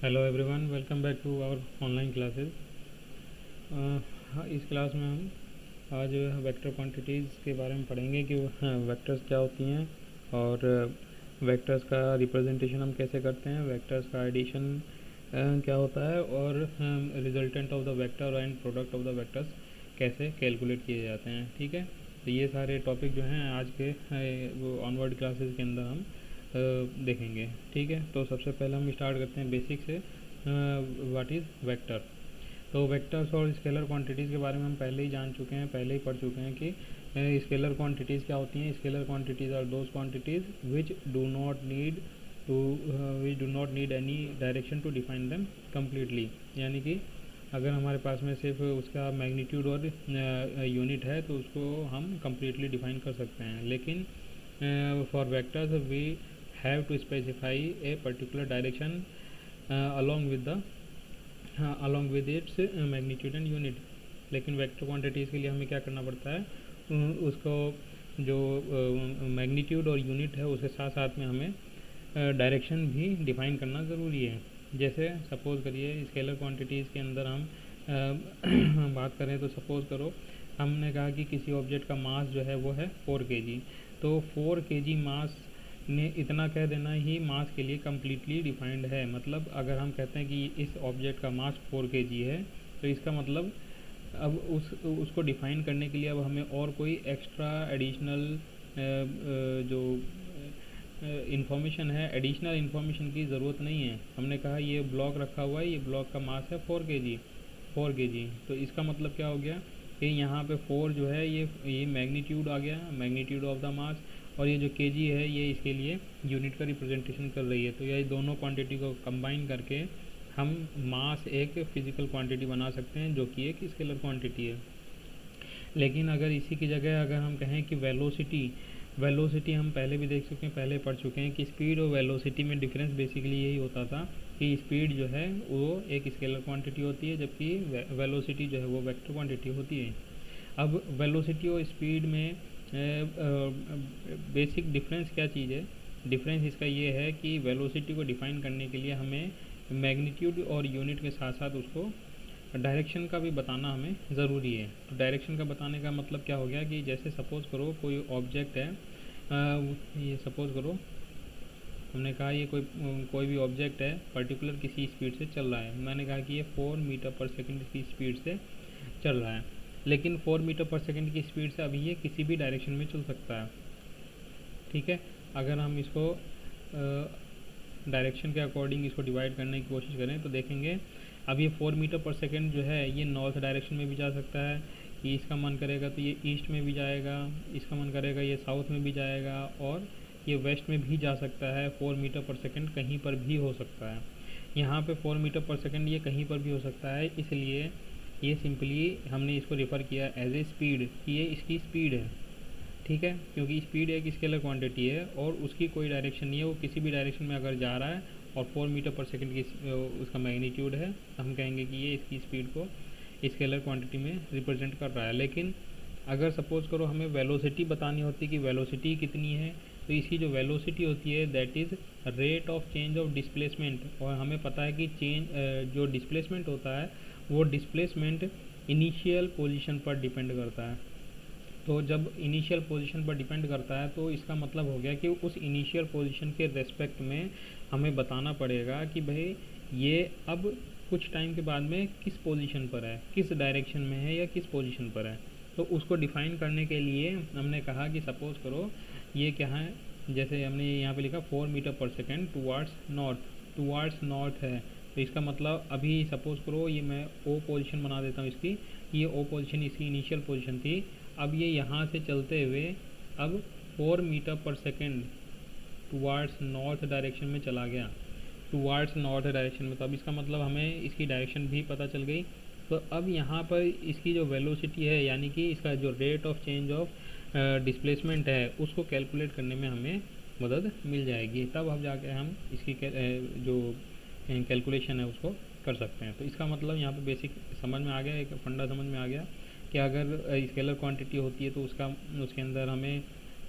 Hello everyone, welcome back to our online classes. इस class में हम आज वेक्टर क्वांटिटीज़ के बारे में पढ़ेंगे कि वेक्टर्स क्या होती हैं और वेक्टर्स का रिप्रेजेंटेशन हम कैसे करते हैं, वेक्टर्स का एडिशन क्या होता है और resultant of the vector and product of the vectors कैसे कैलकुलेट किए जाते हैं। ठीक है, तो ये सारे टॉपिक जो हैं आज के वो ऑनवर्ड क्लासेस के अंदर हम देखेंगे। ठीक है, तो सबसे पहले हम स्टार्ट करते हैं बेसिक से। What is vector. तो वेक्टर्स और स्केलर क्वांटिटीज़ के बारे में हम पहले ही जान चुके हैं, पहले ही पढ़ चुके हैं कि स्केलर क्वांटिटीज़ क्या होती हैं। Scalar quantities are those quantities which do not need any direction to define them completely. यानी कि अगर हमारे पास में सिर्फ उसका मैग्नीट्यूड और यूनिट है तो उसको हम कम्प्लीटली डिफाइन कर सकते हैं, लेकिन for vectors we have to specify a particular direction along with its magnitude and unit। लेकिन वेक्टर क्वांटिटीज़ के लिए हमें क्या करना पड़ता है, उसको जो मैग्नीट्यूड और यूनिट है उसके साथ साथ में हमें डायरेक्शन भी डिफाइन करना ज़रूरी है। जैसे सपोज़ करिए स्केलर क्वांटिटीज़ के अंदर हम बात करें तो सपोज़ करो हमने कहा कि किसी ऑब्जेक्ट का मास जो है वो है 4 kg। तो 4 kg मास ने इतना कह देना ही मास के लिए कम्प्लीटली डिफाइंड है। मतलब अगर हम कहते हैं कि इस ऑब्जेक्ट का मास 4 kg है तो इसका मतलब अब उसको डिफाइन करने के लिए अब हमें और कोई एक्स्ट्रा एडिशनल जो इन्फॉर्मेशन है, एडिशनल इन्फॉर्मेशन की ज़रूरत नहीं है। हमने कहा ये ब्लॉक रखा हुआ है, ये ब्लॉक का मास है 4 kg। तो इसका मतलब क्या हो गया कि यहाँ पे 4 जो है ये मैग्नीट्यूड आ गया, मैग्नीट्यूड ऑफ द मास, और ये जो केजी है ये इसके लिए यूनिट का रिप्रेजेंटेशन कर रही है। तो ये दोनों क्वांटिटी को कंबाइन करके हम मास एक फिजिकल क्वांटिटी बना सकते हैं जो कि एक स्केलर क्वांटिटी है। लेकिन अगर इसी की जगह अगर हम कहें कि वेलोसिटी हम पहले भी देख चुके हैं, पहले पढ़ चुके हैं कि स्पीड और वेलोसिटी में डिफरेंस बेसिकली यही होता था कि स्पीड जो है वो एक स्केलर क्वांटिटी होती है जबकि वेलोसिटी जो है वो वेक्टर क्वांटिटी होती है। अब वेलोसिटी और स्पीड में बेसिक डिफरेंस क्या चीज़ है। डिफरेंस इसका ये है कि वेलोसिटी को डिफाइन करने के लिए हमें मैग्नीट्यूड और यूनिट के साथ साथ उसको डायरेक्शन का भी बताना हमें ज़रूरी है। तो डायरेक्शन का बताने का मतलब क्या हो गया कि जैसे सपोज़ करो कोई ऑब्जेक्ट है, ये सपोज़ करो हमने कहा ये कोई भी ऑब्जेक्ट है पर्टिकुलर किसी स्पीड से चल रहा है। मैंने कहा कि ये 4 मीटर पर सेकंड की स्पीड से चल रहा है, लेकिन 4 मीटर पर सेकंड की स्पीड से अभी ये किसी भी डायरेक्शन में चल सकता है। ठीक है, अगर हम इसको डायरेक्शन के अकॉर्डिंग इसको डिवाइड करने की कोशिश करें तो देखेंगे अब ये 4 मीटर पर सेकंड जो है ये नॉर्थ डायरेक्शन में भी जा सकता है, कि इसका मन करेगा तो ये ईस्ट में भी जाएगा, इसका मन करेगा ये साउथ में भी जाएगा, और ये वेस्ट में भी जा सकता है। 4 मीटर पर सेकंड कहीं पर भी हो सकता है। यहाँ पे 4 मीटर पर सेकंड ये कहीं पर भी हो सकता है, इसलिए ये सिंपली हमने इसको रेफ़र किया एज ए स्पीड कि ये इसकी स्पीड है। ठीक है, क्योंकि स्पीड एक स्केलर क्वांटिटी है और उसकी कोई डायरेक्शन नहीं है, वो किसी भी डायरेक्शन में अगर जा रहा है और 4 मीटर पर सेकंड की उसका मैग्नीट्यूड है तो हम कहेंगे कि ये इसकी स्पीड को स्केलर क्वांटिटी में रिप्रेजेंट कर रहा है। लेकिन अगर सपोज़ करो हमें वेलोसिटी बतानी होती कि वेलोसिटी कितनी है, तो इसकी जो वेलोसिटी होती है that is rate of change of displacement. और हमें पता है कि जो डिस्प्लेसमेंट होता है वो डिस्प्लेसमेंट इनिशियल पोजीशन पर डिपेंड करता है। तो जब इनिशियल पोजीशन पर डिपेंड करता है तो इसका मतलब हो गया कि उस इनिशियल पोजीशन के रेस्पेक्ट में हमें बताना पड़ेगा कि भाई ये अब कुछ टाइम के बाद में किस पोजीशन पर है, किस डायरेक्शन में है या किस पोजीशन पर है। तो उसको डिफ़ाइन करने के लिए हमने कहा कि सपोज़ करो ये क्या है, जैसे हमने यहाँ पे लिखा 4 मीटर पर सेकेंड टुवार्ड्स नॉर्थ है। तो इसका मतलब अभी सपोज़ करो ये मैं ओ पोजीशन बना देता हूँ इसकी, ये ओ पोजीशन इसकी इनिशियल पोजीशन थी। अब ये यहाँ से चलते हुए अब 4 मीटर पर सेकेंड टुवार्ड्स नॉर्थ डायरेक्शन में चला गया, टुवार्ड्स नॉर्थ डायरेक्शन में। तो अब इसका मतलब हमें इसकी डायरेक्शन भी पता चल गई। तो अब यहाँ पर इसकी जो वेलोसिटी है यानी कि इसका जो rate of change of displacement है उसको कैलकुलेट करने में हमें मदद मिल जाएगी। तब अब जाके हम इसकी जो कैलकुलेशन है उसको कर सकते हैं। तो इसका मतलब यहाँ पे बेसिक समझ में आ गया, एक फंडा समझ में आ गया कि अगर स्केलर क्वांटिटी होती है तो उसके अंदर हमें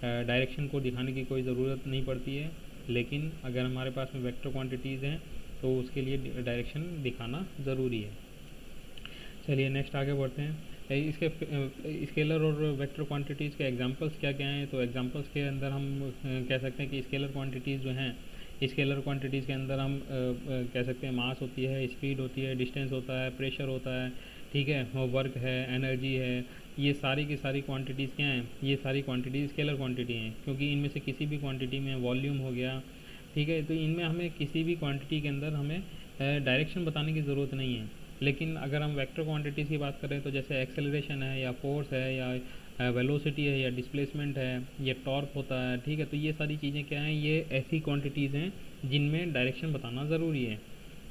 डायरेक्शन को दिखाने की कोई ज़रूरत नहीं पड़ती है। लेकिन अगर हमारे पास में वेक्टर क्वांटिटीज़ हैं तो उसके लिए डायरेक्शन दिखाना ज़रूरी है। चलिए नेक्स्ट आगे बढ़ते हैं। इसके स्केलर और वेक्टर क्वांटिटीज़ के एग्जांपल्स क्या क्या हैं। तो एग्जांपल्स के अंदर हम कह सकते हैं कि स्केलर क्वांटिटीज़ जो हैं, स्केलर क्वांटिटीज़ के अंदर हम कह सकते हैं मास होती है, स्पीड होती है, डिस्टेंस होता है, प्रेशर होता है, ठीक है, वर्क है, एनर्जी है। ये सारी की सारी क्वांटिटीज़ क्या हैं, ये सारी क्वांटिटीज़ स्केलर क्वांटिटी हैं, क्योंकि इनमें से किसी भी क्वांटिटी में वॉल्यूम हो गया, ठीक है, तो इनमें हमें किसी भी क्वांटिटी के अंदर हमें डायरेक्शन बताने की ज़रूरत नहीं है। लेकिन अगर हम वेक्टर क्वांटिटीज़ की बात करें तो जैसे एक्सेलरेशन है या फोर्स है या वेलोसिटी है या डिस्प्लेसमेंट है, ये टॉर्क होता है, ठीक है, तो ये सारी चीज़ें क्या हैं, ये ऐसी क्वांटिटीज़ हैं जिनमें डायरेक्शन बताना ज़रूरी है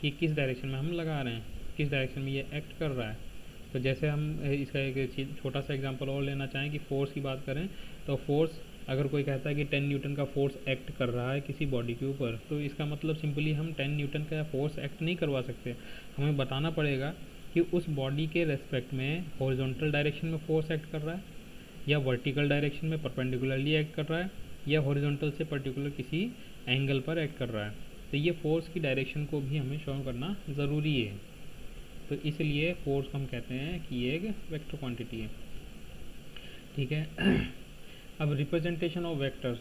कि किस डायरेक्शन में हम लगा रहे हैं, किस डायरेक्शन में ये एक्ट कर रहा है। तो जैसे हम इसका एक छोटा सा एग्जांपल और लेना चाहें कि फ़ोर्स की बात करें, तो फोर्स अगर कोई कहता है कि 10 न्यूटन का फोर्स एक्ट कर रहा है किसी बॉडी के ऊपर, तो इसका मतलब सिंपली हम 10 न्यूटन का फोर्स एक्ट नहीं करवा सकते। हमें बताना पड़ेगा कि उस बॉडी के रेस्पेक्ट में हॉरिजॉन्टल डायरेक्शन में फोर्स एक्ट कर रहा है, या वर्टिकल डायरेक्शन में परपेंडिकुलरली एक्ट कर रहा है, या हॉरिजॉन्टल से पर्टिकुलर किसी एंगल पर एक्ट कर रहा है। तो ये फोर्स की डायरेक्शन को भी हमें शो करना ज़रूरी है। तो इसलिए फोर्स हम कहते हैं कि ये एक वेक्टर क्वांटिटी है, ठीक है। अब representation of vector,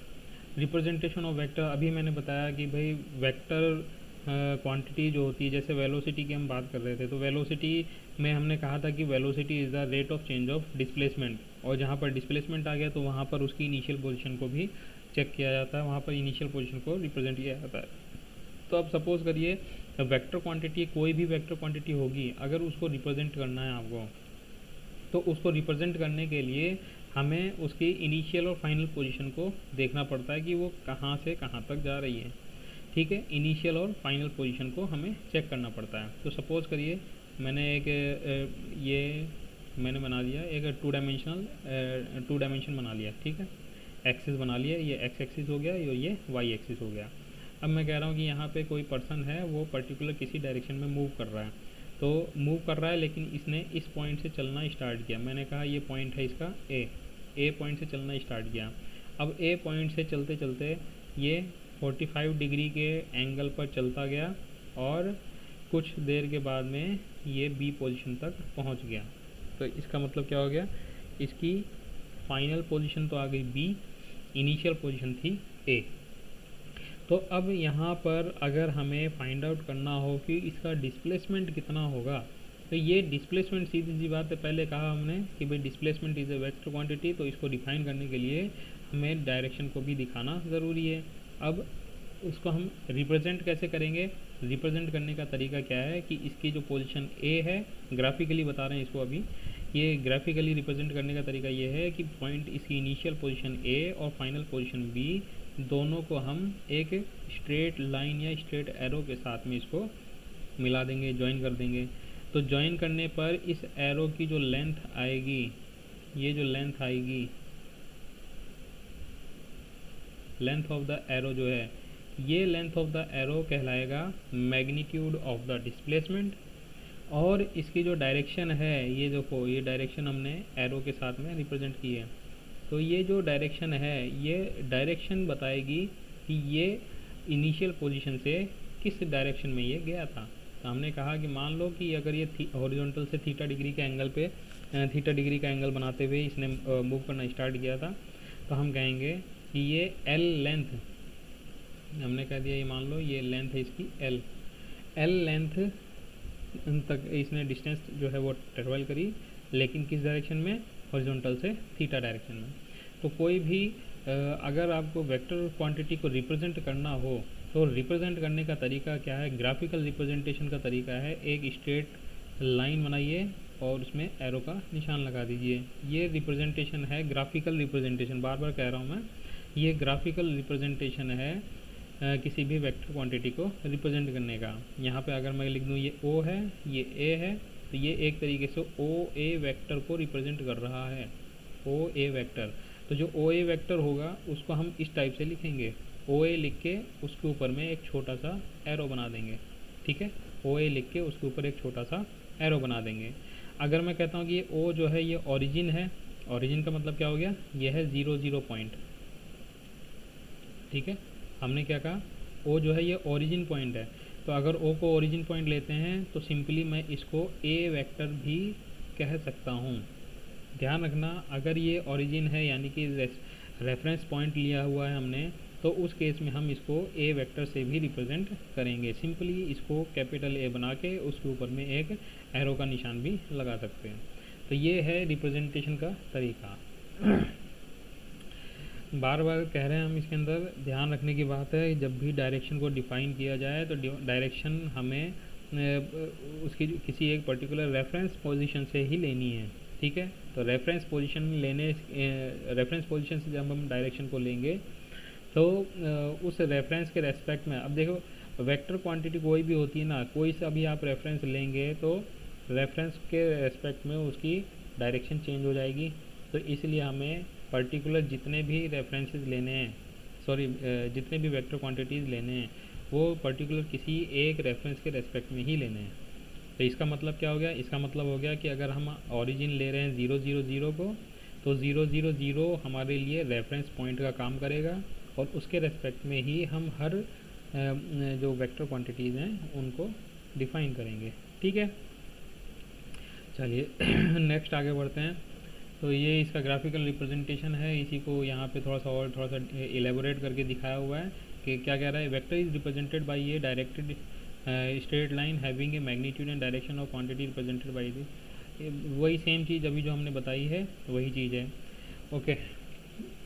representation of vector अभी मैंने बताया कि भाई वेक्टर क्वांटिटी जो होती है, जैसे वेलोसिटी की हम बात कर रहे थे, तो वेलोसिटी में हमने कहा था कि velocity is the rate of change of displacement, और जहाँ पर डिस्प्लेसमेंट आ गया तो वहाँ पर उसकी इनिशियल पोजीशन को भी चेक किया जाता है, वहाँ पर इनिशियल पोजीशन को रिप्रेजेंट किया जाता है। तो अब सपोज़ करिए वेक्टर क्वांटिटी, कोई भी वेक्टर क्वांटिटी होगी, अगर उसको रिप्रेजेंट करना है आपको, तो उसको रिप्रेजेंट करने के लिए हमें उसकी इनिशियल और फाइनल पोजीशन को देखना पड़ता है कि वो कहाँ से कहाँ तक जा रही है, ठीक है। इनिशियल और फाइनल पोजीशन को हमें चेक करना पड़ता है। तो सपोज़ करिए मैंने एक ये मैंने बना दिया एक टू डायमेंशन बना लिया, ठीक है, एक्सिस बना लिया, ये एक्स एक्सिस हो गया, ये वाई एक्सिस हो गया। अब मैं कह रहा हूँ कि यहाँ पे कोई पर्सन है, वो पर्टिकुलर किसी डायरेक्शन में मूव कर रहा है, तो मूव कर रहा है, लेकिन इसने इस पॉइंट से चलना स्टार्ट किया। मैंने कहा ये पॉइंट है इसका ए पॉइंट से चलना स्टार्ट किया। अब ए पॉइंट से चलते चलते ये 45 डिग्री के एंगल पर चलता गया, और कुछ देर के बाद में ये बी पोजीशन तक पहुंच गया। तो इसका मतलब क्या हो गया, इसकी फाइनल पोजीशन तो आ गई बी, इनिशियल पोजीशन थी ए। तो अब यहाँ पर अगर हमें फाइंड आउट करना हो कि इसका डिस्प्लेसमेंट कितना होगा, तो ये डिस्प्लेसमेंट सीधी सी बात है, पहले कहा हमने कि भाई displacement is a vector quantity, तो इसको डिफाइन करने के लिए हमें डायरेक्शन को भी दिखाना ज़रूरी है। अब उसको हम रिप्रेजेंट कैसे करेंगे, रिप्रेजेंट करने का तरीका क्या है कि इसकी जो पोजीशन ए है, ग्राफिकली बता रहे हैं इसको अभी, ये ग्राफिकली रिप्रेजेंट करने का तरीका ये है कि पॉइंट इसकी इनिशियल पोजीशन ए और फाइनल पोजीशन बी, दोनों को हम एक स्ट्रेट लाइन या स्ट्रेट एरो के साथ में इसको मिला देंगे, ज्वाइन कर देंगे। तो ज्वाइन करने पर इस एरो की जो लेंथ आएगी, ये जो लेंथ आएगी, लेंथ ऑफ द एरो जो है, ये लेंथ ऑफ द एरो कहलाएगा मैग्नीट्यूड ऑफ द डिस्प्लेसमेंट। और इसकी जो डायरेक्शन है, ये देखो ये डायरेक्शन हमने एरो के साथ में रिप्रेजेंट की है, तो ये जो डायरेक्शन है, ये डायरेक्शन बताएगी कि ये इनिशियल पोजीशन से किस डायरेक्शन में ये गया था। तो हमने कहा कि मान लो कि अगर ये हॉरिजॉन्टल से थीटा डिग्री के एंगल पे थीटा डिग्री का एंगल बनाते हुए इसने मूव करना स्टार्ट किया था, तो हम कहेंगे कि ये एल लेंथ, हमने कह दिया ये मान लो ये लेंथ है इसकी एल लेंथ तक इसने डिस्टेंस जो है वो ट्रेवल करी, लेकिन किस डायरेक्शन में, हॉरिजॉन्टल से थीटा डायरेक्शन में। तो कोई भी अगर आपको वेक्टर क्वांटिटी को रिप्रेजेंट करना हो, तो रिप्रेजेंट करने का तरीका क्या है, ग्राफिकल रिप्रेजेंटेशन का तरीका है, एक स्ट्रेट लाइन बनाइए और उसमें एरो का निशान लगा दीजिए। ये रिप्रेजेंटेशन है, ग्राफिकल रिप्रेजेंटेशन, बार बार कह रहा हूँ मैं, ये ग्राफिकल रिप्रेजेंटेशन है किसी भी वेक्टर क्वांटिटी को रिप्रेजेंट करने का। यहाँ पे अगर मैं लिख दूँ ये ओ है, ये ए है, तो ये एक तरीके से ओ ए वेक्टर को रिप्रेजेंट कर रहा है, ओ ए वेक्टर। तो जो ओ ए वेक्टर होगा उसको हम इस टाइप से लिखेंगे, ओ ए लिख के उसके ऊपर में एक छोटा सा एरो बना देंगे, ठीक है, ओ ए लिख के उसके ऊपर एक छोटा सा एरो बना देंगे। अगर मैं कहता हूँ कि ये ओ जो है ये ओरिजिन है, ओरिजिन का मतलब क्या हो गया, ये है 0 0 पॉइंट, ठीक है, हमने क्या कहा, ओ जो है ये ओरिजिन पॉइंट है। तो अगर ओ को ओरिजिन पॉइंट लेते हैं तो सिंपली मैं इसको ए वेक्टर भी कह सकता हूँ। ध्यान रखना, अगर ये ओरिजिन है यानी कि रेफरेंस पॉइंट लिया हुआ है हमने, तो उस केस में हम इसको ए वेक्टर से भी रिप्रेजेंट करेंगे। सिंपली इसको कैपिटल ए बना के उसके ऊपर में एक एरो का निशान भी लगा सकते हैं। तो ये है रिप्रेजेंटेशन का तरीका। बार बार कह रहे हैं हम इसके अंदर, ध्यान रखने की बात है, जब भी डायरेक्शन को डिफाइन किया जाए तो डायरेक्शन हमें उसकी किसी एक पर्टिकुलर रेफरेंस पोजीशन से ही लेनी है। ठीक है, तो रेफरेंस पोजीशन से जब हम डायरेक्शन को लेंगे तो उस रेफरेंस के रेस्पेक्ट में, अब देखो वेक्टर क्वांटिटी कोई भी होती है ना, कोई सा भी आप रेफरेंस लेंगे तो रेफरेंस के रेस्पेक्ट में उसकी डायरेक्शन चेंज हो जाएगी। तो इसलिए हमें पर्टिकुलर जितने भी रेफरेंसेस लेने हैं, जितने भी वेक्टर क्वांटिटीज़ लेने हैं वो पर्टिकुलर किसी एक रेफरेंस के रेस्पेक्ट में ही लेने हैं। तो इसका मतलब क्या हो गया? इसका मतलब हो गया कि अगर हम ओरिजिन ले रहे हैं 0 0 0 को, तो 0 0 0 हमारे लिए रेफरेंस पॉइंट का काम करेगा और उसके रेस्पेक्ट में ही हम हर जो वेक्टर क्वांटिटीज़ हैं उनको डिफाइन करेंगे। ठीक है, चलिए नेक्स्ट आगे बढ़ते हैं। तो ये इसका ग्राफिकल रिप्रेजेंटेशन है, इसी को यहाँ पे थोड़ा सा एलेबोरेट करके दिखाया हुआ है कि क्या कह रहा है। Vector is represented by A directed straight line having a magnitude and direction of quantity represented by this. वही सेम चीज़ अभी जो हमने बताई है वही चीज़ है। ओके,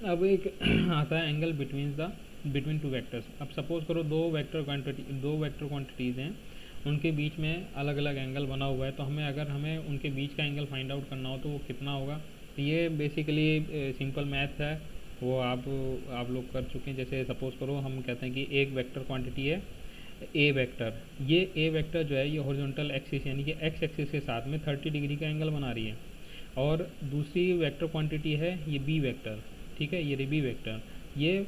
अब एक आता है एंगल बिटवीन टू वेक्टर्स। अब सपोज करो दो वेक्टर क्वांटिटीज़ हैं, उनके बीच में अलग अलग एंगल बना हुआ है। तो हमें उनके बीच का एंगल फाइंड आउट करना हो तो वो कितना होगा। ये बेसिकली सिंपल मैथ है, वो आप लोग कर चुके हैं। जैसे सपोज करो हम कहते हैं कि एक वेक्टर क्वांटिटी है ए वेक्टर, ये ए वेक्टर जो है ये हॉरिजॉन्टल एक्सिस यानी कि एक्स एक्सिस के साथ में 30 डिग्री का एंगल बना रही है। और दूसरी वेक्टर क्वांटिटी है ये बी वेक्टर, ठीक है, ये बी वेक्टर, ये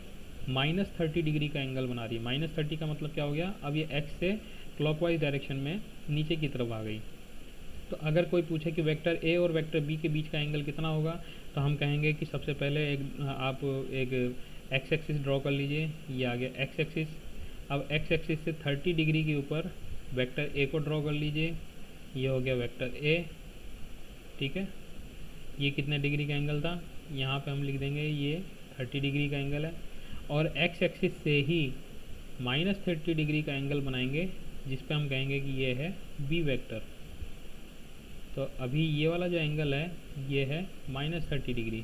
-30 डिग्री का एंगल बना रही है। -30 का मतलब क्या हो गया? अब ये एक्स से क्लॉकवाइज डायरेक्शन में नीचे की तरफ आ गई। तो अगर कोई पूछे कि वेक्टर ए और वेक्टर बी के बीच का एंगल कितना होगा, तो हम कहेंगे कि सबसे पहले आप एक एक्स एक्सिस ड्रॉ कर लीजिए। ये आ गया एक्स एक्सिस। अब एक्स एक्सिस से 30 डिग्री के ऊपर वेक्टर ए को ड्रॉ कर लीजिए। ये हो गया वेक्टर ए, ठीक है। ये कितने डिग्री का एंगल था? यहाँ पे हम लिख देंगे ये 30 डिग्री का एंगल है। और एक्स एक्सिस से ही -30 डिग्री का एंगल बनाएंगे, जिस पे हम कहेंगे कि ये है बी वेक्टर। तो अभी ये वाला जो एंगल है ये है -30 डिग्री।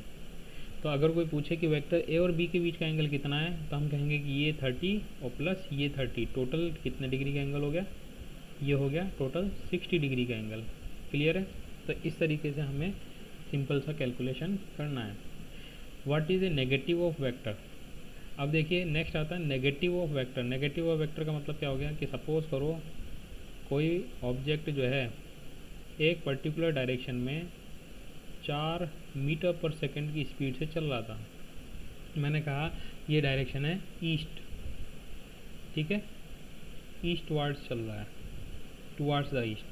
तो अगर कोई पूछे कि वेक्टर ए और बी के बीच का एंगल कितना है, तो हम कहेंगे कि ये 30 और प्लस ये 30, टोटल कितने डिग्री का एंगल हो गया? ये हो गया टोटल 60 डिग्री का एंगल। क्लियर है? तो इस तरीके से हमें सिंपल सा कैलकुलेशन करना है। What is a negative of vector? अब देखिए नेक्स्ट आता है negative of vector. Negative of vector का मतलब क्या हो गया कि सपोज़ करो कोई ऑब्जेक्ट जो है एक पर्टिकुलर डायरेक्शन में 4 मीटर पर सेकंड की स्पीड से चल रहा था। मैंने कहा ये डायरेक्शन है ईस्ट, ठीक है, ईस्ट वार्ड्स चल रहा है, टुवार्ड्स द ईस्ट।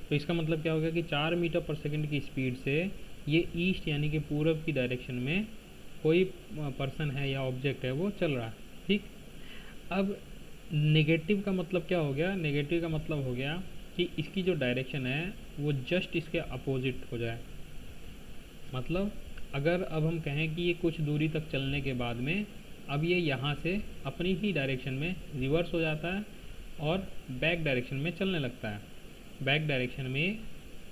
तो इसका मतलब क्या हो गया कि 4 मीटर पर सेकंड की स्पीड से ये ईस्ट यानी कि पूरब की डायरेक्शन में कोई पर्सन है या ऑब्जेक्ट है वो चल रहा है, ठीक। अब नेगेटिव का मतलब क्या हो गया? नेगेटिव का मतलब हो गया कि इसकी जो डायरेक्शन है वो जस्ट इसके अपोजिट हो जाए। मतलब अगर अब हम कहें कि ये कुछ दूरी तक चलने के बाद में अब ये यहाँ से अपनी ही डायरेक्शन में रिवर्स हो जाता है और बैक डायरेक्शन में चलने लगता है। बैक डायरेक्शन में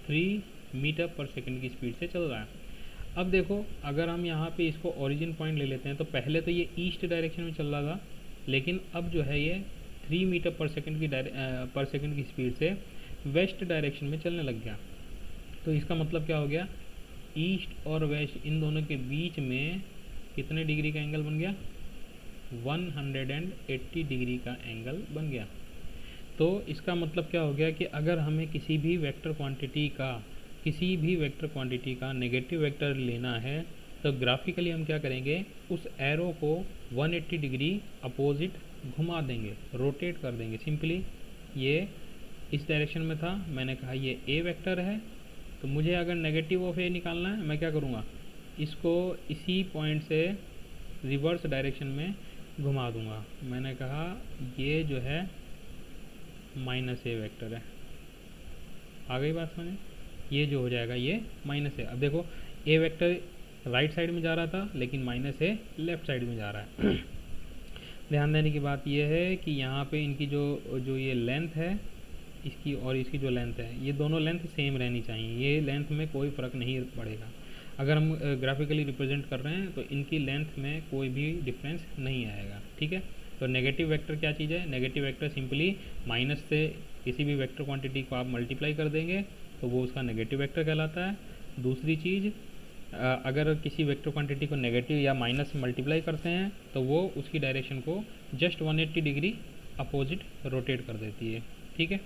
3 मीटर पर सेकंड की स्पीड से चल रहा है। अब देखो अगर हम यहाँ पे इसको ओरिजिन पॉइंट ले लेते हैं, तो पहले तो ये ईस्ट डायरेक्शन में चल रहा था, लेकिन अब जो है ये 3 मीटर पर सेकंड की स्पीड से वेस्ट डायरेक्शन में चलने लग गया। तो इसका मतलब क्या हो गया? ईस्ट और वेस्ट इन दोनों के बीच में कितने डिग्री का एंगल बन गया? 180 डिग्री का एंगल बन गया। तो इसका मतलब क्या हो गया कि अगर हमें किसी भी वेक्टर क्वांटिटी का नेगेटिव वेक्टर लेना है, तो ग्राफिकली हम क्या करेंगे? उस एरो को 180 डिग्री अपोजिट घुमा देंगे, रोटेट कर देंगे। सिंपली ये इस डायरेक्शन में था, मैंने कहा ये ए वेक्टर है, तो मुझे अगर नेगेटिव ऑफ ए निकालना है, मैं क्या करूँगा? इसको इसी पॉइंट से रिवर्स डायरेक्शन में घुमा दूंगा। मैंने कहा ये जो है माइनस ए वेक्टर है। आ गई बात समझ? ये जो हो जाएगा ये माइनस है। अब देखो ए वेक्टर राइट साइड में जा रहा था लेकिन माइनस ए लेफ्ट साइड में जा रहा है। ध्यान देने की बात यह है कि यहाँ पे इनकी जो जो ये लेंथ है इसकी और इसकी जो लेंथ है, ये दोनों लेंथ सेम रहनी चाहिए। ये लेंथ में कोई फ़र्क नहीं पड़ेगा। अगर हम ग्राफिकली रिप्रेजेंट कर रहे हैं तो इनकी लेंथ में कोई भी डिफरेंस नहीं आएगा। ठीक है, तो नेगेटिव वेक्टर क्या चीज़ है? नेगेटिव वेक्टर सिंपली माइनस से किसी भी वेक्टर क्वांटिटी को आप मल्टीप्लाई कर देंगे तो वो उसका नेगेटिव वेक्टर कहलाता है। दूसरी चीज़, अगर किसी वेक्टर क्वांटिटी को नेगेटिव या माइनस से मल्टीप्लाई करते हैं तो वो उसकी डायरेक्शन को जस्ट 180 डिग्री अपोजिट रोटेट कर देती है। ठीक है,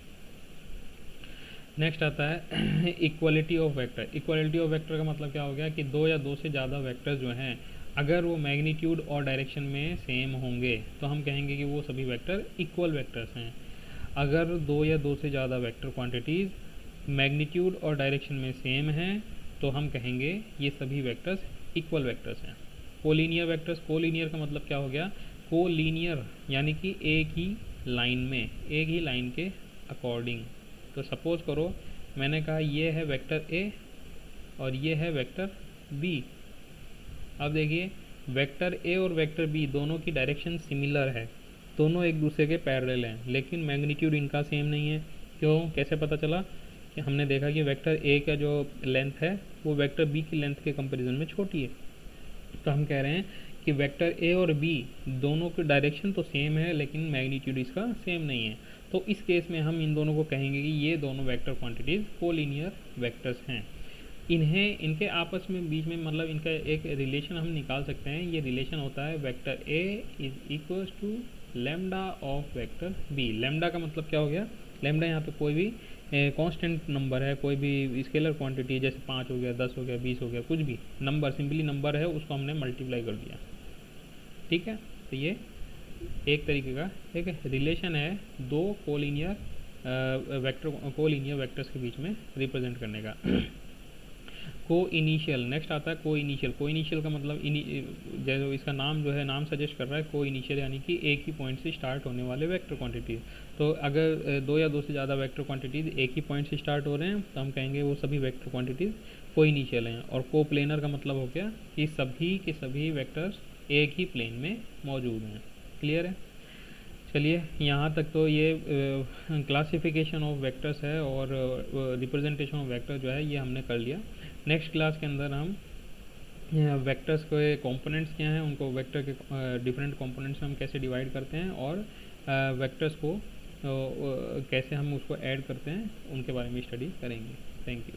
नेक्स्ट आता है equality of vector. Equality of vector का मतलब क्या हो गया कि दो या दो से ज़्यादा वेक्टर जो हैं अगर वो मैग्नीट्यूड और डायरेक्शन में सेम होंगे तो हम कहेंगे कि वो सभी वेक्टर इक्वल वेक्टर्स हैं। अगर दो या दो से ज़्यादा वेक्टर क्वांटिटीज़ मैग्नीट्यूड और डायरेक्शन में सेम हैं तो हम कहेंगे ये सभी वेक्टर्स इक्वल वेक्टर्स हैं। कोलिनियर वेक्टर्स, कोलिनियर का मतलब क्या हो गया? कोलिनियर यानी कि एक ही लाइन में, एक ही लाइन के अकॉर्डिंग। तो सपोज करो मैंने कहा ये है वेक्टर ए और ये है वेक्टर बी। अब देखिए वेक्टर ए और वेक्टर बी दोनों की डायरेक्शन सिमिलर है, दोनों एक दूसरे के पैरेलल हैं, लेकिन मैग्नीट्यूड इनका सेम नहीं है। क्यों? कैसे पता चला? कि हमने देखा कि वेक्टर ए का जो लेंथ है वो वेक्टर बी की लेंथ के कंपैरिजन में छोटी है। तो हम कह रहे हैं कि वेक्टर ए और बी दोनों की डायरेक्शन तो सेम है लेकिन मैग्नीट्यूड इसका सेम नहीं है। तो इस केस में हम इन दोनों को कहेंगे कि ये दोनों वेक्टर क्वांटिटीज़ कोलिनियर वेक्टर्स हैं। इन्हें इनके आपस में बीच में मतलब इनका एक रिलेशन हम निकाल सकते हैं। ये रिलेशन होता है vector A is equals to lambda of vector B. Lambda का मतलब क्या हो गया? लेमडा यहाँ पे कोई भी कांस्टेंट नंबर है, कोई भी स्केलर क्वांटिटी, जैसे 5 हो गया, 10 हो गया, 20 हो गया, कुछ भी नंबर, सिंपली नंबर है, उसको हमने मल्टीप्लाई कर दिया। ठीक है, तो ये एक तरीके का एक रिलेशन है दो कोलिनियर वेक्टर्स के बीच में रिप्रेजेंट करने का। को इनिशियल, नेक्स्ट आता है को इनिशियल। को इनिशियल का मतलब जैसे इसका नाम जो है, नाम सजेस्ट कर रहा है को इनिशियल, यानी कि एक ही पॉइंट से स्टार्ट होने वाले वेक्टर क्वांटिटी। तो अगर दो या दो से ज़्यादा वेक्टर क्वांटिटीज़ एक ही पॉइंट से स्टार्ट हो रहे हैं तो हम कहेंगे वो सभी वेक्टर क्वांटिटीज़ को इनिशियल हैं। और को प्लेनर का मतलब हो गया कि सभी के सभी वेक्टर्स एक ही प्लेन में मौजूद हैं। क्लियर है? चलिए, यहाँ तक तो ये क्लासिफिकेशन ऑफ वेक्टर्स है और रिप्रेजेंटेशन ऑफ वेक्टर जो है ये हमने कर लिया। नेक्स्ट क्लास के अंदर हम वेक्टर्स के कंपोनेंट्स क्या हैं, उनको वेक्टर के डिफरेंट कंपोनेंट्स में हम कैसे डिवाइड करते हैं और वेक्टर्स को कैसे हम उसको ऐड करते हैं, उनके बारे में स्टडी करेंगे। Thank you.